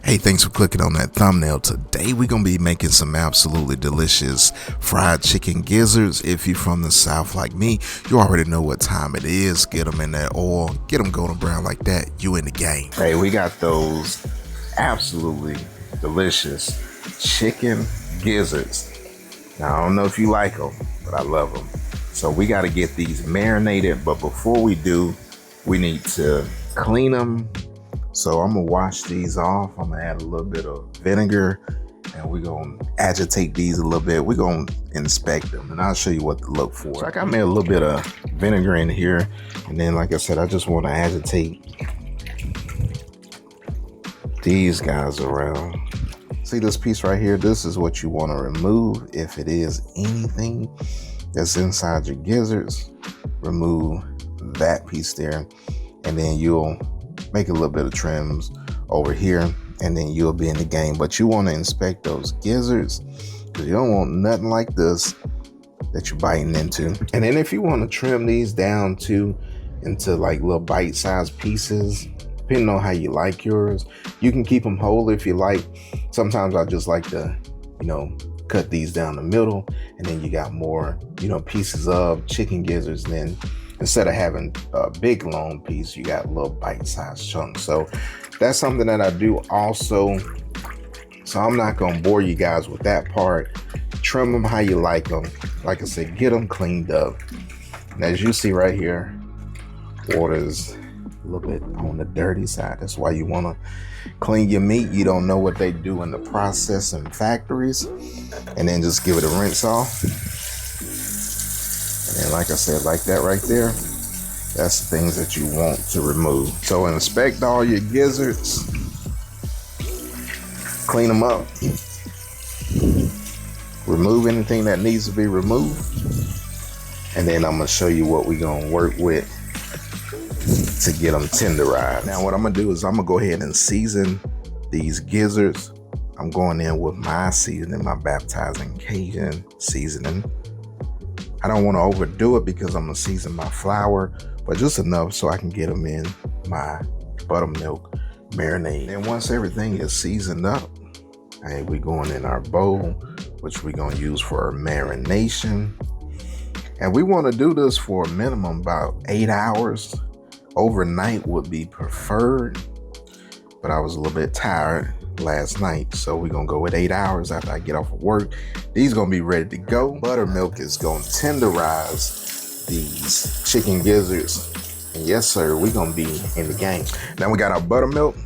Hey, thanks for clicking on that thumbnail. Today we're going to be making some absolutely delicious fried chicken gizzards. If you're from the South like me, you already know what time it is. Get them in that oil, get them golden brown like that, you in the game. Hey, we got those absolutely delicious chicken gizzards. Now, I don't know if you like them, but I love them. So we got to get these marinated, but before we do, we need to clean them. So I'm gonna wash these off. I'm gonna add a little bit of vinegar and we're gonna agitate these a little bit. We're gonna inspect them and I'll show you what to look for. So I got me a little bit of vinegar in here. And then like I said, I just wanna agitate these guys around. See this piece right here? This is what you wanna remove. If it is anything that's inside your gizzards, remove that piece there. And then you'll make a little bit of trims over here and then you'll be in the game. But you want to inspect those gizzards because you don't want nothing like this that you're biting into. And then if you want to trim these down too into like little bite-sized pieces, depending on how you like yours, you can keep them whole if you like. Sometimes I just like to, cut these down the middle and then you got more, pieces of chicken gizzards. Then instead of having a big long piece, you got little bite-sized chunks. So that's something that I do also. So I'm not gonna bore you guys with that part. Trim them how you like them. Like I said, get them cleaned up. And as you see right here, water's a little bit on the dirty side. That's why you wanna clean your meat. You don't know what they do in the processing factories. And then just give it a rinse off. And like I said, like that right there, that's the things that you want to remove. So inspect all your gizzards, clean them up, remove anything that needs to be removed. And then I'm gonna show you what we're gonna work with to get them tenderized. Now what I'm gonna do is I'm gonna go ahead and season these gizzards. I'm going in with my seasoning, my baptizing Cajun seasoning. I don't want to overdo it because I'm gonna season my flour, but just enough so I can get them in my buttermilk marinade. And once everything is seasoned up, hey, we're going in our bowl, which we're gonna use for our marination. And we want to do this for a minimum about 8 hours. Overnight would be preferred, but I was a little bit tired last night, so we're gonna go with 8 hours after I get off of work. These gonna be ready to go. Buttermilk is gonna tenderize these chicken gizzards, and yes sir, we're gonna be in the game. Now we got our buttermilk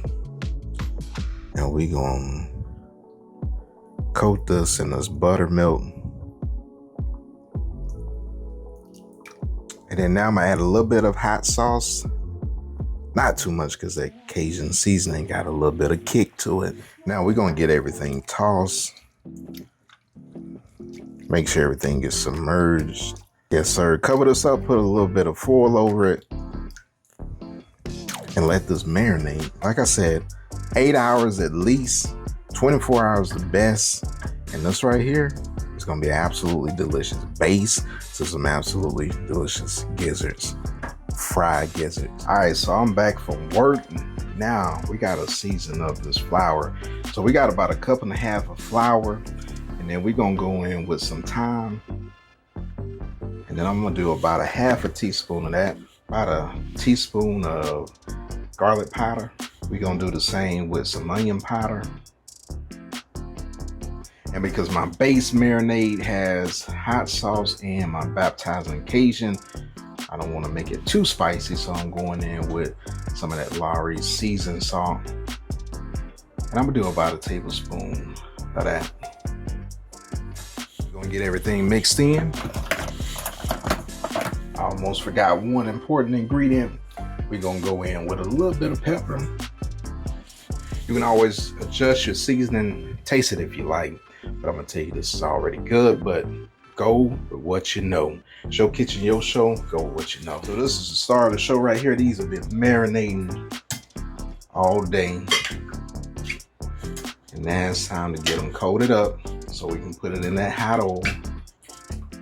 and we gonna coat this in this buttermilk. And then now I'm gonna add a little bit of hot sauce. Not too much because that Cajun seasoning got a little bit of kick to it. Now we're gonna get everything tossed. Make sure everything gets submerged. Yes, sir. Cover this up, put a little bit of foil over it, and let this marinate. Like I said, 8 hours at least, 24 hours the best. And this right here is gonna be absolutely delicious base to some absolutely delicious gizzards. Fried gizzards. All right, so I'm back from work. Now we gotta season up this flour. So we got about 1.5 cups of flour, and then we're gonna go in with some thyme. And then I'm gonna do about 1/2 teaspoon of that, about a teaspoon of garlic powder. We're gonna do the same with some onion powder. And because my base marinade has hot sauce and my baptizing Cajun, I don't want to make it too spicy, so I'm going in with some of that Lawrys seasoned salt. And I'm gonna do about 1 tablespoon of that. We're gonna get everything mixed in. I almost forgot one important ingredient. We're gonna go in with a little bit of pepper. You can always adjust your seasoning, taste it if you like, but I'm gonna tell you this is already good, but go with what you know. Show kitchen, your show, go with what you know. So this is the start of the show right here. These have been marinating all day. And now it's time to get them coated up so we can put it in that hot oil.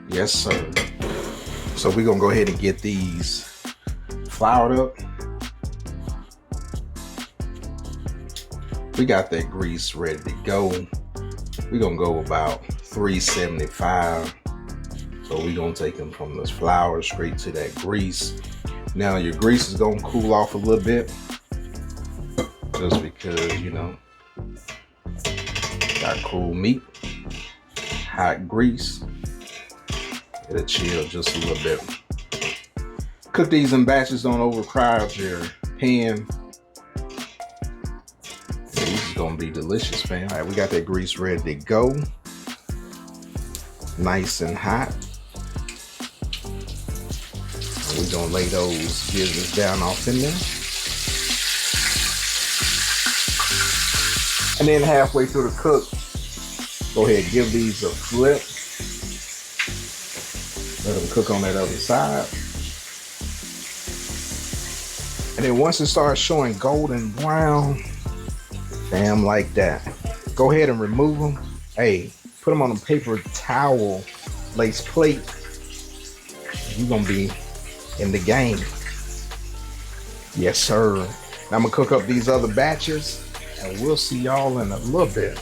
Yes, sir. So we're gonna go ahead and get these floured up. We got that grease ready to go. We're gonna go about 375. So we're gonna take them from this flour straight to that grease. Now your grease is gonna cool off a little bit, just because, you know, got cool meat, hot grease. It'll chill just a little bit. Cook these in batches, don't overcrowd your pan. This is gonna be delicious, fam. All right, we got that grease ready to go. Nice and hot. And we're gonna lay those gizzards down off in there. And then halfway through the cook, go ahead and give these a flip. Let them cook on that other side. And then once it starts showing golden brown, bam, like that, go ahead and remove them. Hey, put them on a paper towel, lace plate. You're gonna be in the game. Yes, sir. Now I'm gonna cook up these other batches, and we'll see y'all in a little bit.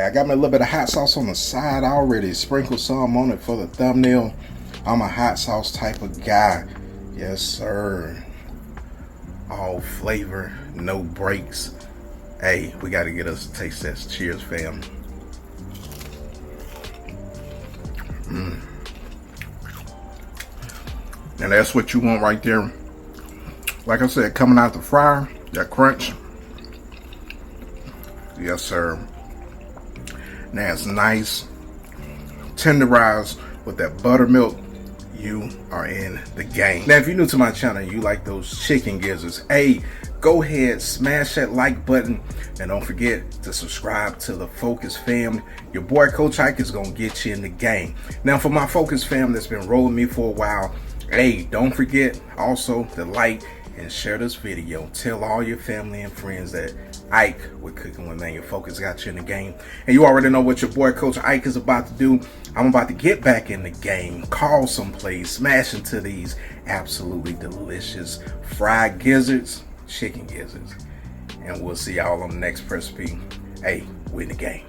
I got me a little bit of hot sauce on the side. I already sprinkled some on it for the thumbnail. I'm a hot sauce type of guy. Yes, sir. All flavor, no breaks. Hey, we got to get us a taste test. Cheers, fam. And that's what you want right there. Like I said, coming out the fryer, that crunch. Yes, sir. Now it's nice, tenderized with that buttermilk. You are in the game. Now, if you're new to my channel and you like those chicken gizzards, hey, go ahead, smash that like button, and don't forget to subscribe to the Focus Fam. Your boy Coach Ike is gonna get you in the game. Now, for my Focus Fam that's been rolling me for a while, hey, don't forget also to like and share this video. Tell all your family and friends that Ike with Cooking with Man, your Focus got you in the game. And you already know what your boy Coach Ike is about to do. I'm about to get back in the game, call some plays, smash into these absolutely delicious fried gizzards, chicken gizzards. And we'll see y'all on the next recipe. Hey, we in the game.